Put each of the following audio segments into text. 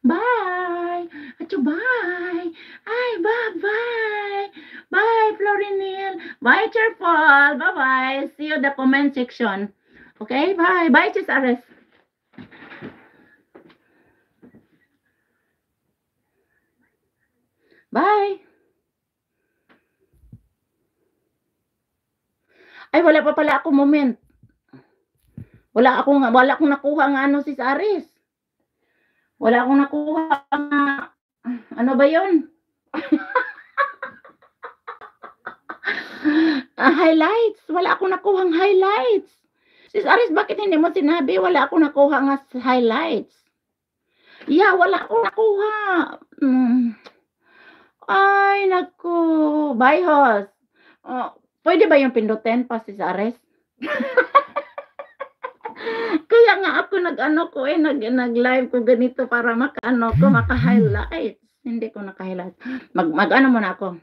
Bye. Acho, bye. Ay, bye-bye. Bye, Florinil. Bye, Cheerful. Bye-bye. See you in the comment section. Okay, bye. Bye, Sis Ares. Bye. Ay, wala pa pala ako moment. Wala akong nakuha ng ano, Sis Ares. Wala akong nakuha ano ba 'yon? Highlights. Wala akong nakuhang highlights. Sis Aris, bakit hindi mo sinabi? Wala akong nakuha nga highlights. Yeah, wala akong nakuha. Ay, naku. Bye, host. Pwede ba yung pindutin pa, Sis Aris? Kaya nga ako nag-ano ko nag-live ko ganito para maka-highlights. Hindi ko naka-highlights. Mag-ano muna ako.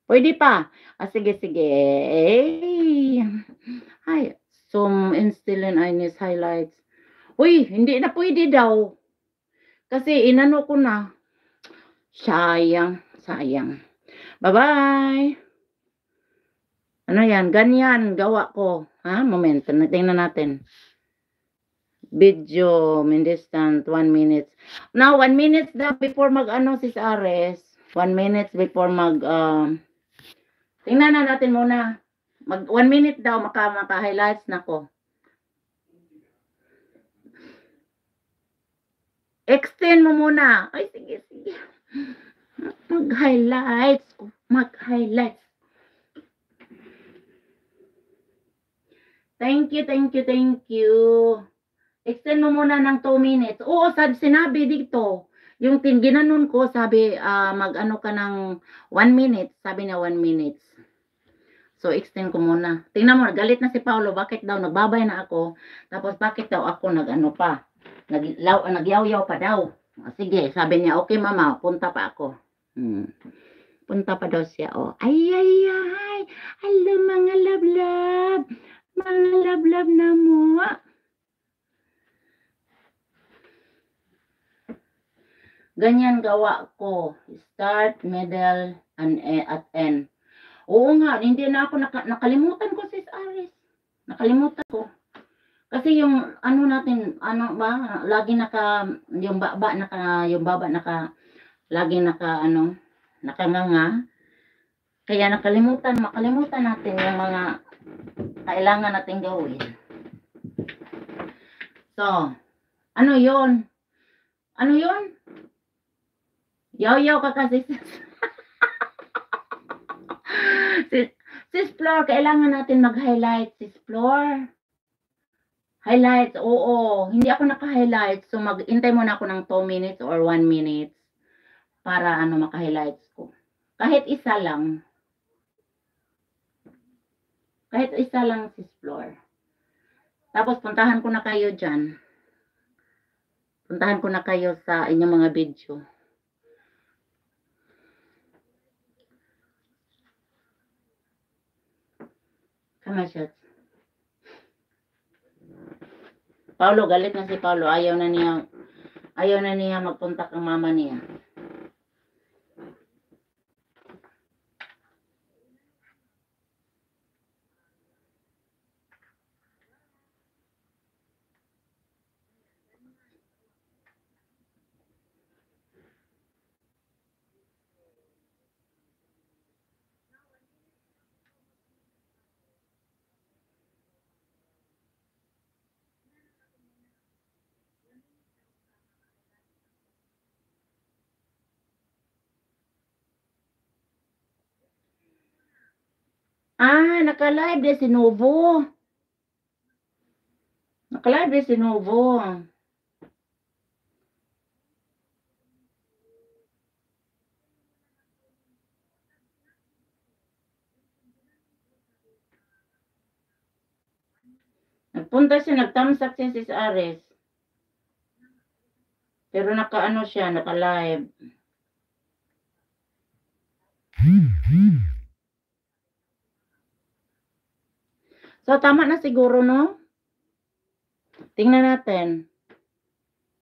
Pwede pa. Sige. Ay, zoom instilling Ines highlights. Uy, hindi na pwede daw. Kasi inano ko na. Sayang. Bye-bye. Ano yan? Ganyan. Gawa ko. Moment. Tingnan natin. Video, min distance, 1 minute. Now, 1 minute daw before mag-ano, Sis Ares. 1 minute before tingnan na natin muna. 1 minute daw, maka-highlights na ko. Extend mo muna. Ay, sige. Mag-highlights. Thank you. Extend mo muna ng 2 minutes. Oo, sinabi dito. Yung ginanon ko, sabi, mag-ano ka ng 1 minute. Sabi na 1 minute. So, extend ko muna. Tingnan mo, galit na si Paolo. Bakit daw? Nagbabay na ako. Tapos, bakit daw ako nag-ano pa? Nagyaw-yaw pa daw. Sige, sabi niya, okay mama, punta pa ako. Punta pa daw siya. Ay. Hello, mga love-love. Mga love-love na mo. Ganyan gawa ko. Start, middle, and at end. Oo nga, hindi na ako nakalimutan ko, Sis Aris. Nakalimutan ko. Kasi yung ano natin, lagi yung baba lagi nakanganga. Kaya makalimutan natin yung mga kailangan natin gawin. So, ano yun? Yaw-yaw ka kasi. Sis Flor, kailangan natin mag-highlight, Sis Flor. Highlights, oo. Hindi ako naka-highlights. So, mag-intay muna ako ng 2 minutes or 1 minute para maka-highlights ko. Kahit isa lang. Sis Flor. Tapos, puntahan ko na kayo dyan. Puntahan ko na kayo sa inyong mga video. Come on, Paulo, galit na si Paulo. Ayaw na niya magpunta kang mama niya. Naka-live din si Novo. Nagpunta siya, nag-thumbs-up siya si Ares. Pero naka-live. So, tama na siguro, no? Tingnan natin.